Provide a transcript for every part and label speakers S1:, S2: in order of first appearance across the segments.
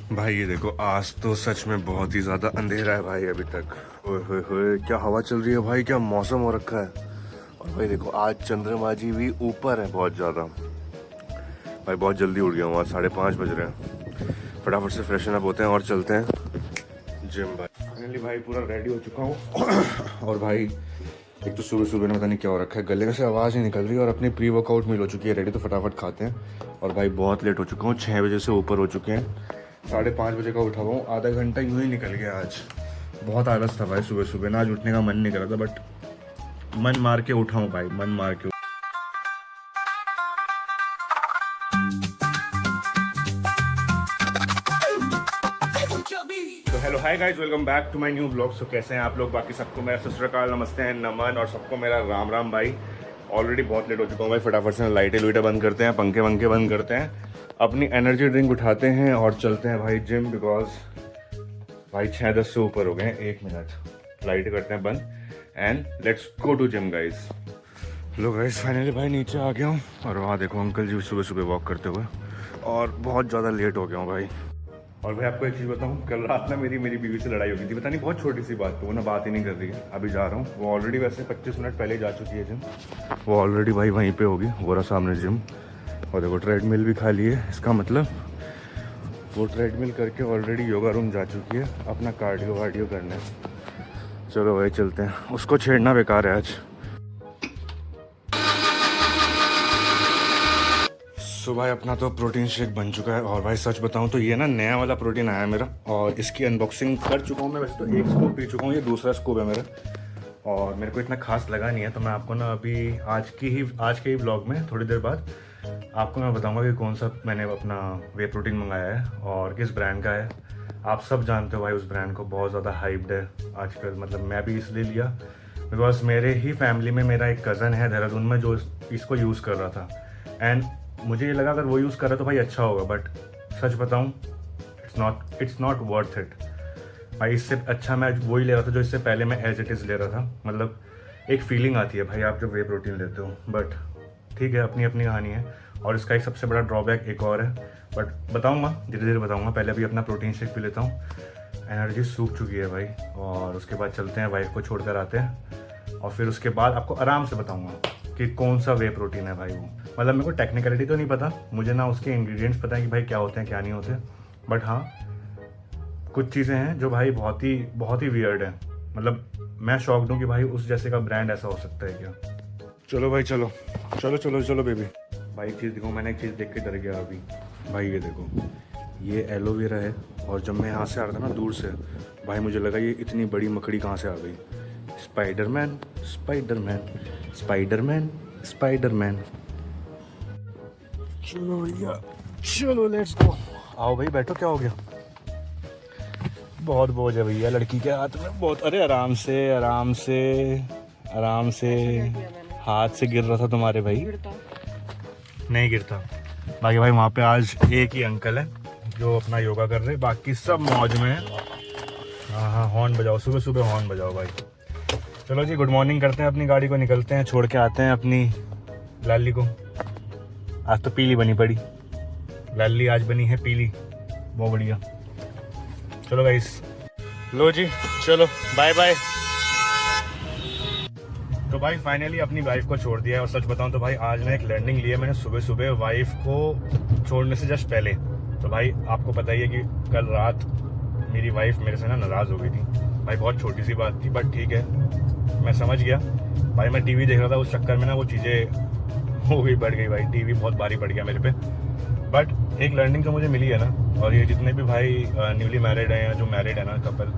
S1: भाई ये देखो, आज तो सच में बहुत ही ज्यादा अंधेरा है भाई अभी तक। ओए होए होए, क्या हवा चल रही है भाई, क्या मौसम हो रखा है। और भाई देखो, आज चंद्रमा जी भी ऊपर है बहुत ज्यादा। भाई बहुत जल्दी उठ गया हूँ, आज 5:30 बज रहे हैं। फटाफट से फ्रेशन अप होते हैं और चलते हैं जिम। भाई फाइनली भाई पूरा रेडी हो चुका हूँ। और भाई एक तो सुबह सुबह में पता नहीं क्या हो रखा है, गले से आवाज़ नहीं निकल रही। और अपनी प्री वर्कआउट मील हो चुकी है रेडी, तो फटाफट खाते हैं। और भाई बहुत लेट हो चुका हूँ, 6 बजे से ऊपर हो चुके हैं। 5:30 बजे का उठा हुआ हूँ, आधा घंटा यूँ ही निकल गया आज। बहुत आलस था भाई सुबह सुबह ना, आज उठने का मन नहीं कर रहा था, बट मन मार के उठा हूँ भाई, मन मार के। तो hello hi guys, welcome back to my new blog. So कैसे हैं आप लोग? बाकी सबको मेरा सत श्री अकाल, नमस्ते हैं, नमन, और सबको मेरा राम राम। भाई ऑलरेडी बहुत लेट हो चुका हूँ भाई, फटाफट से लाइटें लुइटें बंद करते हैं, पंखे वंखे बंद करते हैं, अपनी एनर्जी ड्रिंक उठाते हैं और चलते हैं भाई जिम। बिकॉज भाई 6:10 से ऊपर हो गए हैं। 1 मिनट, लाइट करते हैं बंद and let's go to gym guys. लो गाइस, फाइनली भाई नीचे आ गया हूँ। और वहाँ देखो अंकल जी सुबह सुबह वॉक करते हुए, और बहुत ज़्यादा लेट हो गया हूँ भाई। और भाई आपको एक चीज़ बताऊँ, कल रात ना मेरी बीवी से लड़ाई हो गई थी, पता नहीं बहुत छोटी सी बात पे, वो ना बात ही नहीं कर रही है। अभी जा रहा हूँ, वो ऑलरेडी वैसे 25 मिनट पहले जा चुकी है जिम, वो ऑलरेडी भाई वहीं पे होगी, वो रहा सामने जिम। और देखो ट्रेडमिल भी खाली है, इसका मतलब वो ट्रेडमिल करके ऑलरेडी योगा रूम जा चुकी है अपना कार्डियो वार्डियो करने। चलो भाई चलते हैं, उसको छेड़ना बेकार है आज। तो भाई अपना तो प्रोटीन शेक बन चुका है। और भाई सच बताऊं तो ये ना नया वाला प्रोटीन आया है मेरा, और इसकी अनबॉक्सिंग कर चुका हूँ मैं। वैसे तो एक स्कूप पी चुका हूँ, ये दूसरा स्कूप है मेरा, और मेरे को इतना खास लगा नहीं है। तो मैं आपको ना अभी आज के ही व्लॉग में थोड़ी देर बाद आपको मैं बताऊंगा कि कौन सा मैंने अपना वे प्रोटीन मंगाया है और किस ब्रांड का है। आप सब जानते हो भाई उस ब्रांड को, बहुत ज़्यादा हाइप्ड है आजकल। मतलब मैं भी इसलिए लिया बिकॉज मेरे ही फैमिली में मेरा एक कज़न है देहरादून में जो इसको यूज़ कर रहा था, एंड मुझे ये लगा अगर वो यूज़ कर रहा है तो भाई अच्छा होगा। बट सच बताऊं, इट्स नॉट वर्थ इट भाई। इससे अच्छा मैं वही ले रहा था जो इससे पहले मैं एज इट इज़ ले रहा था। मतलब एक फीलिंग आती है भाई आप जब वे प्रोटीन लेते हो। बट ठीक है, अपनी अपनी कहानी है। और इसका एक सबसे बड़ा ड्रॉबैक एक और है, बट बताऊंगा धीरे धीरे बताऊंगा। पहले अभी अपना प्रोटीन शेक पी लेता हूँ, एनर्जी सूख चुकी है भाई। और उसके बाद चलते हैं, वाइफ को छोड़कर आते हैं, और फिर उसके बाद आपको आराम से बताऊंगा कि कौन सा वे प्रोटीन है भाई वो। मतलब मेरे को टेक्निकलिटी तो नहीं पता, मुझे ना उसके इंग्रेडिएंट्स पता है कि भाई क्या होते हैं क्या नहीं होते। बट हाँ, कुछ चीज़ें हैं जो भाई बहुत ही वियर्ड है। मतलब मैं शॉक्ड हूँ कि भाई उस जैसे का ब्रांड ऐसा हो सकता है क्या। चलो भाई चलो चलो चलो चलो बेबी। भाई एक चीज़ देखो, मैंने एक चीज़ देख के डर गया अभी। भाई ये देखो, ये एलोवेरा है, और जब मैं यहाँ से आ रहा था ना दूर से, भाई मुझे लगा ये इतनी बड़ी मकड़ी कहाँ से आ गई। Spiderman Spiderman Spiderman Spiderman. चलो भैया चलो, लेट्स गो। आओ भाई बैठो, क्या हो गया? बहुत बोझ है भैया लड़की के हाथ में, बहुत। अरे आराम से आराम से आराम से, हाथ से गिर रहा था तुम्हारे भाई, नहीं गिरता। बाकी भाई वहाँ पे आज एक ही अंकल है जो अपना योगा कर रहे, बाकी सब मौज में है। हाँ हाँ, हॉर्न बजाओ, सुबह सुबह हॉर्न बजाओ भाई। चलो जी, गुड मॉर्निंग करते हैं, अपनी गाड़ी को निकलते हैं, छोड़ के आते हैं अपनी लाली को। आज तो पीली बनी पड़ी, लाली आज बनी है पीली, बहुत बढ़िया। चलो गाइस, लो जी चलो बाय बाय। तो भाई फाइनली अपनी वाइफ को छोड़ दिया है। और सच बताऊं तो भाई आज ना एक लर्निंग ली है मैंने सुबह सुबह वाइफ को छोड़ने से जस्ट पहले। तो भाई आपको पता ही है कि कल रात मेरी वाइफ मेरे से ना नाराज़ हो गई थी भाई। बहुत छोटी सी बात थी, बट ठीक है, मैं समझ गया भाई। मैं टीवी देख रहा था, उस चक्कर में ना वो चीज़ें हो गई, बढ़ गई भाई। टीवी बहुत भारी पड़ गया मेरे पे। बट एक लर्निंग तो मुझे मिली है ना। और ये जितने भी भाई न्यूली मैरिड हैं या जो मैरिड है ना कपल,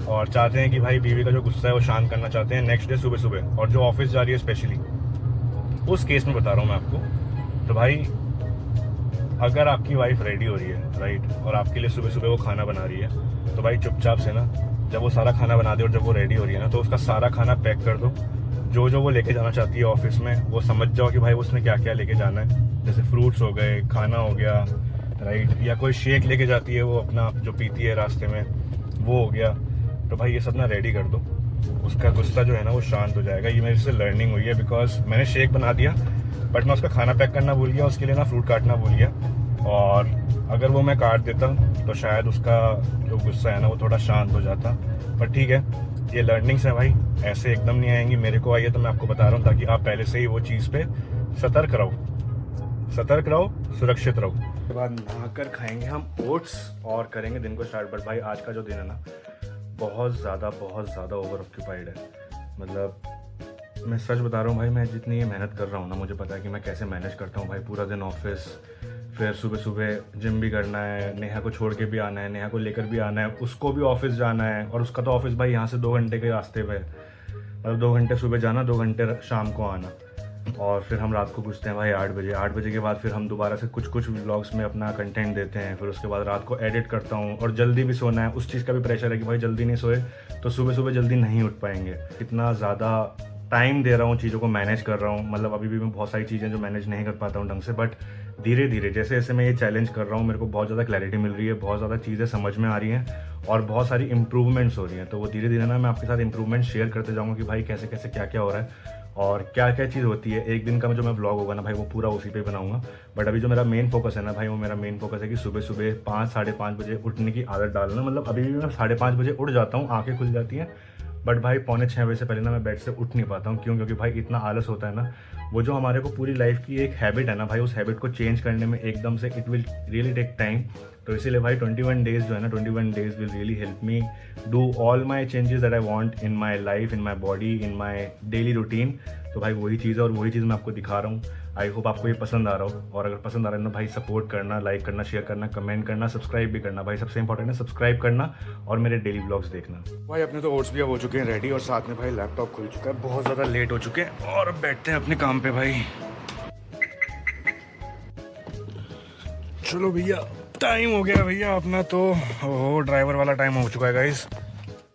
S1: और चाहते हैं कि भाई बीवी का जो गुस्सा है वो शांत करना चाहते हैं नेक्स्ट डे सुबह सुबह, और जो ऑफिस जा रही है स्पेशली, उस केस में बता रहा हूँ मैं आपको। तो भाई अगर आपकी वाइफ रेडी हो रही है राइट, और आपके लिए सुबह सुबह वो खाना बना रही है, तो भाई चुपचाप से ना जब वो सारा खाना बना दे और जब वो रेडी हो रही है ना, तो उसका सारा खाना पैक कर दो। जो वो लेके जाना चाहती है ऑफिस में, वो समझ जाओ कि भाई उसने क्या क्या लेके जाना है। जैसे फ्रूट्स हो गए, खाना हो गया राइट, या कोई शेक लेके जाती है वो अपना जो पीती है रास्ते में, वो हो गया। तो भाई ये सब ना रेडी कर दो, उसका गुस्सा जो है ना वो शांत हो जाएगा। ये मेरे से लर्निंग हुई है, बिकॉज मैंने शेक बना दिया बट मैं उसका खाना पैक करना भूल गया, उसके लिए ना फ्रूट काटना भूल गया। और अगर वो मैं काट देता तो शायद उसका जो गुस्सा है ना वो थोड़ा शांत हो जाता। पर ठीक है, ये लर्निंग्स है भाई, ऐसे एकदम नहीं आएंगी। मेरे को आई है तो मैं आपको बता रहा हूँ ताकि आप पहले से ही वो चीज़ पे सतर्क रहो, सुरक्षित रहो। उसके बाद नहाकर खाएंगे हम ओट्स और करेंगे दिन को स्टार्ट। बट भाई आज का जो दिन है ना बहुत ज़्यादा ओवर ऑक्यूपाइड है। मतलब मैं सच बता रहा हूँ भाई, मैं जितनी ये मेहनत कर रहा हूँ ना, मुझे पता है कि मैं कैसे मैनेज करता हूँ भाई। पूरा दिन ऑफिस, फिर सुबह जिम भी करना है, नेहा को छोड़ के भी आना है, नेहा को लेकर भी आना है, उसको भी ऑफिस जाना है। और उसका तो ऑफिस भाई यहाँ से 2 घंटे के रास्ते पे है। मतलब 2 घंटे सुबह जाना, 2 घंटे शाम को आना। और फिर हम रात को घुसते हैं भाई 8 बजे। 8 बजे के बाद फिर हम दोबारा से कुछ व्लॉग्स में अपना कंटेंट देते हैं। फिर उसके बाद रात को एडिट करता हूँ और जल्दी भी सोना है। उस चीज़ का भी प्रेशर है कि भाई जल्दी नहीं सोए तो सुबह जल्दी नहीं उठ पाएंगे। इतना ज़्यादा टाइम दे रहा हूँ, चीज़ों को मैनेज कर रहा हूँ। मतलब अभी भी मैं बहुत सारी चीज़ें जो मैनेज नहीं कर पाता हूँ ढंग से, बट धीरे धीरे जैसे जैसे मैं ये चैलेंज कर रहा हूँ मेरे को बहुत ज़्यादा क्लैरिटी मिल रही है, बहुत ज़्यादा चीज़ें समझ में आ रही हैं और बहुत सारी इंप्रूवमेंट्स हो रही हैं। तो वो धीरे धीरे ना मैं आपके साथ इंप्रूवमेंट शेयर करते जाऊँगा कि भाई कैसे कैसे क्या क्या हो रहा है और क्या क्या चीज़ होती है। एक दिन का जो मैं व्लॉग होगा ना भाई वो पूरा उसी पे बनाऊंगा। बट अभी जो मेरा मेन फोकस है ना भाई, वो मेरा मेन फोकस है कि सुबह 5 साढ़े 5 बजे उठने की आदत डालना। मतलब अभी भी मैं 5:30 बजे उठ जाता हूँ, आंखें खुल जाती हैं, बट भाई 5:45 बजे से पहले ना मैं बेड से उठ नहीं पाता हूँ। क्यों? क्योंकि भाई इतना आलस होता है ना। वो जो हमारे को पूरी लाइफ की एक हैबिट है ना भाई, उस हैबिट को चेंज करने में एकदम से it will really take time. तो इसीलिए भाई 21 डेज जो है ना, 21 days will really help me do all my changes that I want in my life, in my body, in my daily routine. तो भाई वही चीज़ है और वही चीज़ मैं आपको दिखा रहा हूँ। आई होप आपको ये पसंद आ रहा हो। और अगर पसंद आ रहा है ना भाई, सपोर्ट करना, लाइक करना, शेयर करना, कमेंट करना, सब्सक्राइब भी करना। भाई सबसे इंपॉर्टेंट है सब्सक्राइब करना और मेरे डेली व्लॉग्स देखना। भाई अपने तो ओट्स भी अब हो चुके हैं रेडी और साथ में भाई लैपटॉप खुल चुका है। बहुत ज़्यादा लेट हो चुके हैं और अब बैठते हैं अपने काम पे भाई। चलो भैया, टाइम हो गया भैया अपना तो ड्राइवर वाला टाइम हो चुका है गाइस।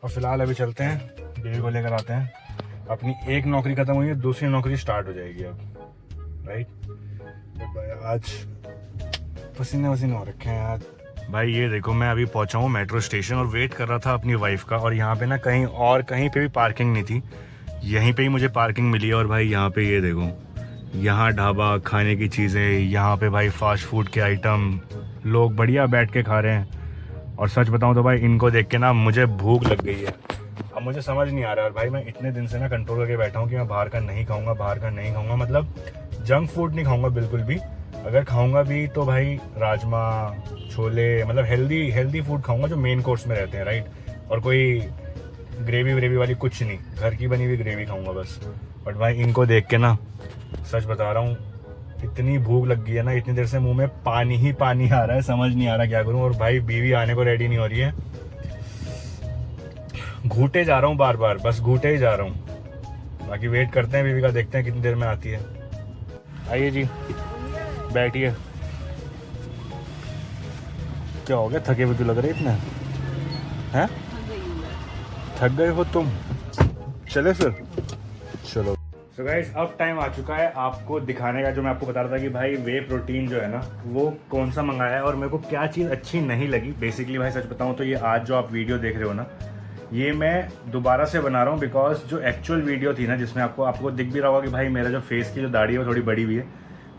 S1: और फिलहाल अभी चलते हैं, बेबी को लेकर आते हैं। अपनी एक नौकरी खत्म हुई है, दूसरी नौकरी स्टार्ट हो जाएगी अब, राइट। आज पसीने हो रखे हैं आज भाई। ये देखो मैं अभी पहुंचा हूँ मेट्रो स्टेशन और वेट कर रहा था अपनी वाइफ का। और यहाँ पे ना कहीं पे भी पार्किंग नहीं थी, यहीं पे ही मुझे पार्किंग मिली है। और भाई यहाँ पे ये देखो, यहाँ ढाबा, खाने की चीज़ें, यहाँ पे भाई फास्ट फूड के आइटम, लोग बढ़िया बैठ के खा रहे हैं। और सच बताऊँ तो भाई इनको देख के ना मुझे भूख लग गई है। अब मुझे समझ नहीं आ रहा है। और भाई मैं इतने दिन से ना कंट्रोल करके बैठा हूँ कि मैं बाहर का नहीं खाऊंगा, मतलब जंक फूड नहीं खाऊंगा बिल्कुल भी। अगर खाऊंगा भी तो भाई राजमा, छोले, मतलब हेल्दी फूड खाऊंगा जो मेन कोर्स में रहते हैं, राइट। और कोई ग्रेवी वाली कुछ नहीं, घर की बनी हुई ग्रेवी खाऊंगा बस। बट भाई इनको देख के ना सच बता रहा हूँ इतनी भूख लग गई है ना, इतनी देर से मुंह में पानी ही पानी आ रहा है, समझ नहीं आ रहा क्या करूं। और भाई बीवी आने को रेडी नहीं हो रही है, घूटे जा रहा हूँ बार बार, बस घूटे ही जा रहा हूँ। बाकी वेट करते हैं बीवी का, देखते हैं कितनी देर में आती है। आइए जी, बैठिए। क्या हो गया, थके हुए क्यों लग रहे इतने हैं? थक गए हो तुम? चले फिर, चलो। सो गाइस, अब टाइम आ चुका है आपको दिखाने का, जो मैं आपको बता रहा था कि भाई वे प्रोटीन जो है ना वो कौन सा मंगाया है और मेरे को क्या चीज़ अच्छी नहीं लगी। बेसिकली भाई सच बताऊं तो ये आज जो आप वीडियो देख रहे हो ना, ये मैं दोबारा से बना रहा हूँ। बिकॉज जो एक्चुअल वीडियो थी ना, जिसमें आपको दिख भी रहा होगा कि भाई मेरा जो फेस की जो दाढ़ी है वो थोड़ी बड़ी हुई है,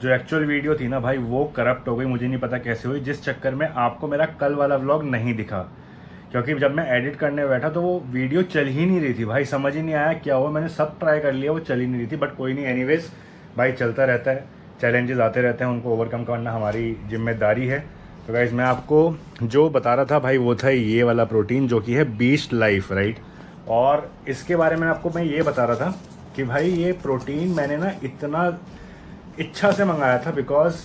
S1: जो एक्चुअल वीडियो थी ना भाई वो करप्ट हो गई, मुझे नहीं पता कैसे हुई, जिस चक्कर में आपको मेरा कल वाला व्लॉग नहीं दिखा। क्योंकि जब मैं एडिट करने बैठा तो वो वीडियो चल ही नहीं रही थी भाई, समझ ही नहीं आया क्या हुआ। मैंने सब ट्राई कर लिया, वो चल ही नहीं रही थी। बट कोई नहीं, एनीवेज भाई चलता रहता है, चैलेंजेस आते रहते हैं, उनको ओवरकम करना हमारी जिम्मेदारी है। तो गाइस मैं आपको जो बता रहा था भाई वो था ये वाला प्रोटीन जो कि है बीस्ट लाइफ, राइट। और इसके बारे में आपको मैं ये बता रहा था कि भाई ये प्रोटीन मैंने ना इतना इच्छा से मंगाया था, बिकॉज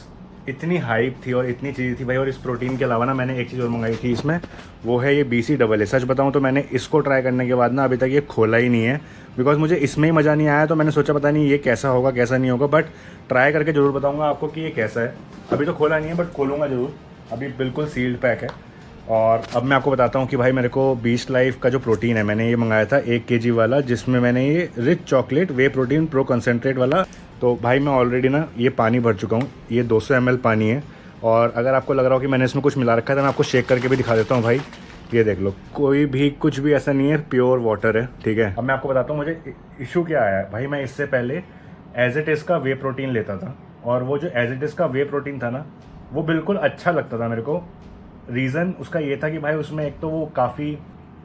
S1: इतनी हाइप थी और इतनी चीज़ थी भाई। और इस प्रोटीन के अलावा ना मैंने एक चीज़ और मंगाई थी इसमें, वो है ये BCAA। सच बताऊं तो मैंने इसको ट्राई करने के बाद ना अभी तक ये खोला ही नहीं है, बिकॉज मुझे इसमें ही मज़ा नहीं आया। तो मैंने सोचा पता नहीं ये कैसा होगा कैसा नहीं होगा, बट ट्राई करके ज़रूर बताऊँगा आपको कि ये कैसा है। अभी तो खोला नहीं है बट खोलूँगा ज़रूर, अभी बिल्कुल सील्ड पैक है। और अब मैं आपको बताता हूँ कि भाई मेरे को बीस्ट लाइफ का जो प्रोटीन है, मैंने ये मंगाया था 1 kg वाला, जिसमें मैंने ये रिच चॉकलेट वे प्रोटीन प्रो कंसनट्रेट वाला। तो भाई मैं ऑलरेडी ना ये पानी भर चुका हूँ, ये 200 ml पानी है। और अगर आपको लग रहा हो कि मैंने इसमें कुछ मिला रखा है तो मैं आपको शेक करके भी दिखा देता हूँ भाई। ये देख लो, कोई भी कुछ भी ऐसा नहीं है, प्योर वाटर है, ठीक है। अब मैं आपको बताता हूँ मुझे इशू क्या आया है भाई। मैं इससे पहले एज इट इज़ का वे प्रोटीन लेता था, और वो जो एज इट इज़ का वे प्रोटीन था ना, वो बिल्कुल अच्छा लगता था मेरे को। रीज़न उसका ये था कि भाई उसमें एक तो वो काफ़ी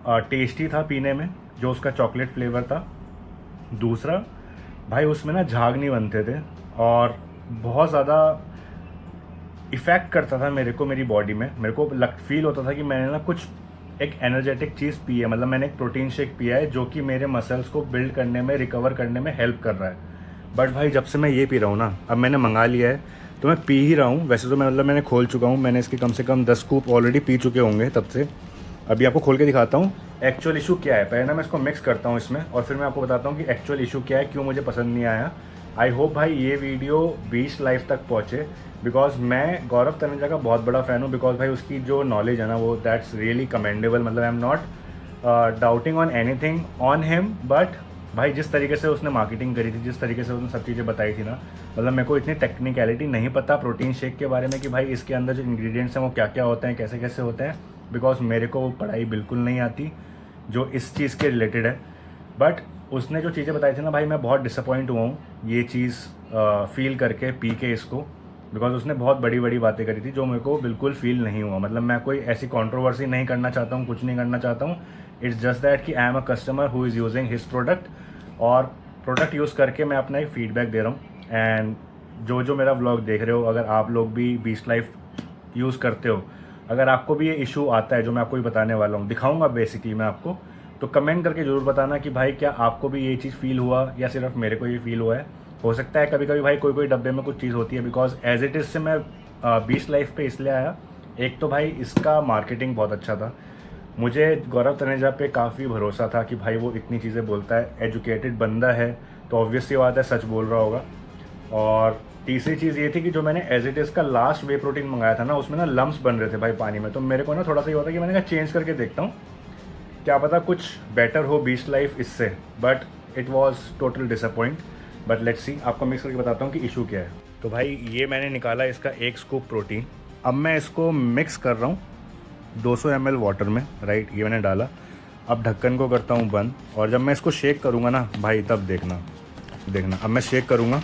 S1: टेस्टी था पीने में, जो उसका चॉकलेट फ्लेवर था। दूसरा भाई उसमें ना झाग नहीं बनते थे और बहुत ज़्यादा इफ़ेक्ट करता था मेरे को, मेरी बॉडी में। मेरे को फील होता था कि मैंने ना कुछ एक एनर्जेटिक चीज़ पी है, मतलब मैंने एक प्रोटीन शेक पिया है जो कि मेरे मसल्स को बिल्ड करने में, रिकवर करने में हेल्प कर रहा है। बट भाई जब से मैं ये पी रहा हूँ ना, अब मैंने मंगा लिया है तो मैं पी ही रहा हूँ। वैसे तो मैं मतलब मैंने खोल चुका हूँ, मैंने इसके कम से कम 10 स्कूप ऑलरेडी पी चुके होंगे तब से। अभी आपको खोल के दिखाता हूँ एक्चुअल इशू क्या है। पहले ना मैं इसको मिक्स करता हूँ इसमें और फिर मैं आपको बताता हूँ कि एक्चुअल इशू क्या है, क्यों मुझे पसंद नहीं आया। आई होप भाई ये वीडियो 20 लाइफ तक पहुँचे, बिकॉज मैं गौरव तनेजा का बहुत बड़ा फ़ैन हूँ। बिकॉज भाई उसकी जो नॉलेज है ना वो दैट्स रियली कमेंडेबल। मतलब I am not doubting on anything on him, but भाई जिस तरीके से उसने मार्केटिंग करी थी, जिस तरीके से उसने सब चीज़ें बताई थी ना, मतलब मेरे को इतनी टेक्निकलिटी नहीं पता प्रोटीन शेक के बारे में कि भाई इसके अंदर जो इंग्रेडिएंट्स हैं वो क्या क्या होते हैं, कैसे कैसे होते हैं। बिकॉज मेरे को वो पढ़ाई बिल्कुल नहीं आती जो इस चीज़ के रिलेटेड है। बट उसने जो चीज़ें बताई थी ना भाई, मैं बहुत डिसअपॉइंट हुआ हूँ ये चीज़ फील करके पी के इसको। बिकॉज उसने बहुत बड़ी बड़ी बातें करी थी जो मेरे को बिल्कुल फील नहीं हुआ। मतलब मैं कोई ऐसी कंट्रोवर्सी नहीं करना चाहता हूँ, कुछ नहीं करना चाहता हूँ। इट्स जस्ट दैट कि I am a customer who is using his product, और प्रोडक्ट यूज़ करके मैं अपना एक फीडबैक दे रहा हूँ। एंड जो मेरा व्लॉग देख रहे हो, अगर आप लोग भी बीस्ट लाइफ यूज़ करते हो, अगर आपको भी ये इशू आता है जो मैं आपको भी बताने वाला हूँ, दिखाऊंगा बेसिकली मैं आपको, तो कमेंट करके ज़रूर बताना कि भाई क्या आपको भी ये चीज़ फील हुआ या सिर्फ मेरे को ये फील हुआ है। हो सकता है कभी कभी भाई कोई कोई डब्बे में कुछ चीज़ होती है। बिकॉज एज इट इज़ से मैं बीस्ट लाइफ पे इसलिए आया, एक तो भाई इसका मार्केटिंग बहुत अच्छा था। मुझे गौरव तनेजा पे काफ़ी भरोसा था कि भाई वो इतनी चीज़ें बोलता है, एजुकेटेड बंदा है, तो ऑब्वियस सी बात है सच बोल रहा होगा। और तीसरी चीज़ ये थी कि जो मैंने एज इट इज़ का लास्ट वे प्रोटीन मंगाया था ना, उसमें ना लम्स बन रहे थे भाई पानी में। तो मेरे को ना थोड़ा सा ये होता है कि मैंने कहा चेंज करके देखता हूँ, क्या पता कुछ बेटर हो बीस्ट लाइफ इससे। But it was total disappoint. But let's सी, आपको मिक्स करके बताता हूँ कि इशू क्या है। तो भाई ये मैंने निकाला इसका 1 स्कूप प्रोटीन। अब मैं इसको मिक्स कर रहा हूँ 200 ml वाटर में, राइट। ये मैंने डाला। अब ढक्कन को करता हूँ बंद, और जब मैं इसको शेक करूँगा ना भाई, तब देखना। अब मैं शेक करूँगा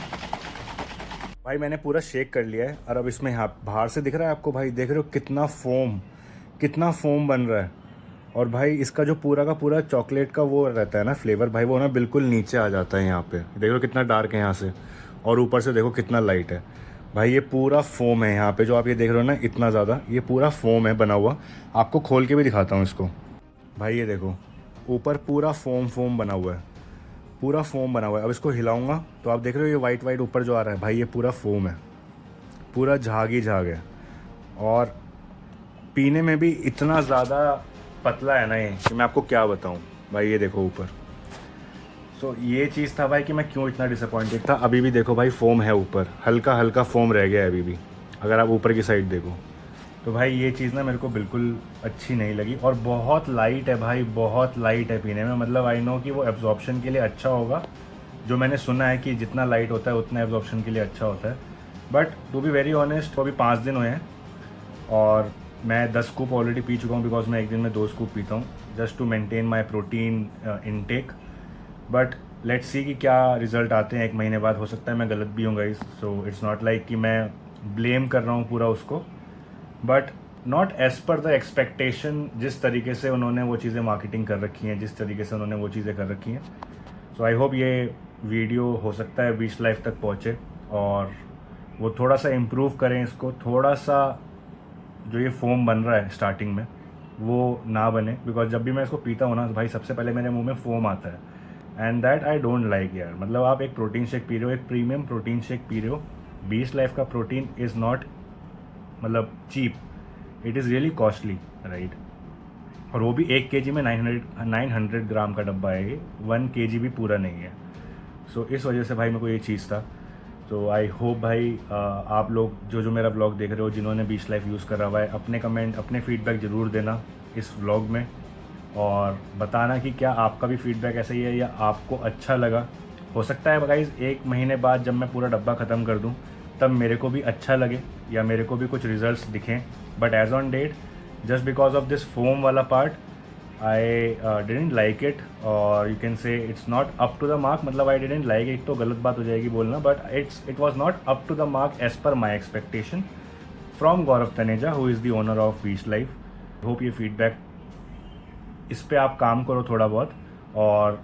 S1: भाई। मैंने पूरा शेक कर लिया है, और अब इसमें यहाँ बाहर से दिख रहा है आपको भाई, देख रहे हो कितना फोम बन रहा है। और भाई इसका जो पूरा का पूरा चॉकलेट का वो रहता है ना फ्लेवर भाई, वो ना बिल्कुल नीचे आ जाता है यहाँ पे। देख रहे हो कितना डार्क है यहाँ से, और ऊपर से देखो कितना लाइट है भाई। ये पूरा फोम है यहाँ पे, जो आप ये देख रहे हो ना इतना ज़्यादा, ये पूरा फोम है बना हुआ। आपको खोल के भी दिखाता हूँ इसको भाई। ये देखो ऊपर पूरा फोम बना हुआ है, पूरा फोम बना हुआ है। अब इसको हिलाऊंगा तो आप देख रहे हो ये वाइट वाइट ऊपर जो आ रहा है भाई, ये पूरा फोम है, पूरा झाग ही झाग है। और पीने में भी इतना ज़्यादा पतला है ना ये, कि मैं आपको क्या बताऊं भाई। ये देखो ऊपर। सो ये चीज़ था भाई कि मैं क्यों इतना डिसअपॉइंटेड था। अभी भी देखो भाई फोम है ऊपर, हल्का हल्का फोम रह गया है अभी भी, अगर आप ऊपर की साइड देखो तो भाई ये चीज़ ना मेरे को बिल्कुल अच्छी नहीं लगी। और बहुत लाइट है भाई, बहुत लाइट है पीने में। मतलब आई नो कि वो एब्जॉर्प्शन के लिए अच्छा होगा, जो मैंने सुना है कि जितना लाइट होता है उतना एब्जॉर्प्शन के लिए अच्छा होता है। But to be very honest, तो अभी 5 दिन हुए हैं और मैं 10 स्कूप ऑलरेडी पी चुका हूँ। बिकॉज मैं एक दिन में 2 स्कूप पीता हूँ just to maintain my protein intake. But let's see कि क्या रिजल्ट आते हैं 1 महीने बाद। हो सकता है मैं गलत भी हूँ guys, so it's not like कि मैं ब्लेम कर रहा हूँ पूरा उसको, but not as per the expectation. जिस तरीके से उन्होंने वो चीज़ें मार्केटिंग कर रखी हैं, जिस तरीके से उन्होंने वो चीज़ें कर रखी हैं। सो आई होप ये वीडियो हो सकता है बीस्ट लाइफ तक पहुँचे और वो थोड़ा सा इम्प्रूव करें इसको। थोड़ा सा जो ये फोम बन रहा है स्टार्टिंग में वो ना बने। बिकॉज जब भी मैं इसको पीता हूँ ना भाई, सबसे पहले मेरे मुंह में फोम आता है, and that I don't like यार। मतलब आप एक प्रोटीन शेक पी रहे हो, एक प्रीमियम प्रोटीन शेक पी रहे हो। बीस्ट लाइफ का प्रोटीन इज़ नॉट मतलब cheap, it is really costly, right. और वो भी 1 kg में 900 ग्राम का डब्बा है, 1 kg भी पूरा नहीं है। सो इस वजह से भाई मेरे को ये चीज़ था। तो आई होप भाई आप लोग जो मेरा व्लॉग देख रहे हो, जिन्होंने बीस्ट लाइफ यूज़ करा हुआ है, अपने कमेंट, अपने फीडबैक ज़रूर देना इस व्लॉग में, और बताना कि क्या आपका भी फीडबैक ऐसा ही है या आपको अच्छा लगा। हो सकता है गाइस 1 महीने बाद जब मैं पूरा डब्बा ख़त्म कर दूं, तब मेरे को भी अच्छा लगे या मेरे को भी कुछ रिजल्ट्स दिखें। But as on date, just because of this foam वाला part, I didn't like it, और you can say it's not up to the mark. मतलब आई डिडेंट लाइक इट तो गलत बात हो जाएगी बोलना, but it was not up to the mark as per my expectation. From Gaurav Taneja who is the owner of Beast Life. Hope ये feedback, इस पे आप काम करो थोड़ा बहुत और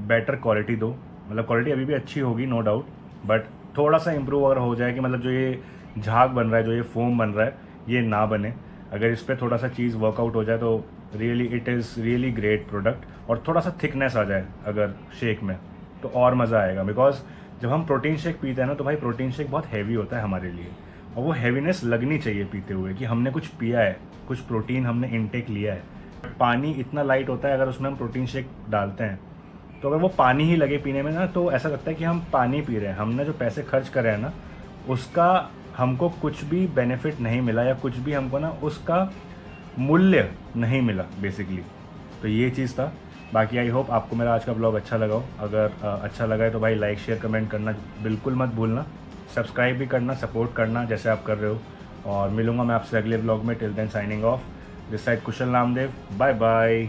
S1: बेटर क्वालिटी दो। मतलब क्वालिटी अभी भी अच्छी होगी नो डाउट, बट थोड़ा सा इम्प्रूव अगर हो जाए कि मतलब जो ये झाग बन रहा है, जो ये फोम बन रहा है, ये ना बने। अगर इस पर थोड़ा सा चीज़ वर्कआउट हो जाए तो really it is really great product. और थोड़ा सा थिकनेस आ जाए अगर शेक में तो और मज़ा आएगा। बिकॉज जब हम प्रोटीन शेक पीते हैं ना तो भाई प्रोटीन शेक बहुत हैवी होता है हमारे लिए, और वो हैवीनेस लगनी चाहिए पीते हुए कि हमने कुछ पिया है, कुछ प्रोटीन हमने इनटेक लिया है। पानी इतना लाइट होता है अगर उसमें हम प्रोटीन शेक डालते हैं तो अगर वो पानी ही लगे पीने में ना तो ऐसा लगता है कि हम पानी पी रहे हैं। हमने जो पैसे खर्च करे हैं ना उसका हमको कुछ भी बेनिफिट नहीं मिला, या कुछ भी हमको ना उसका मूल्य नहीं मिला बेसिकली। तो ये चीज़ था। बाकी आई होप आपको मेरा आज का ब्लॉग अच्छा लगा हो। अगर अच्छा लगा है तो भाई लाइक शेयर कमेंट करना बिल्कुल मत भूलना, सब्सक्राइब भी करना, सपोर्ट करना जैसे आप कर रहे हो। और मिलूंगा मैं आपसे अगले ब्लॉग में। Till then signing off, this side Kushal Namdev, bye bye.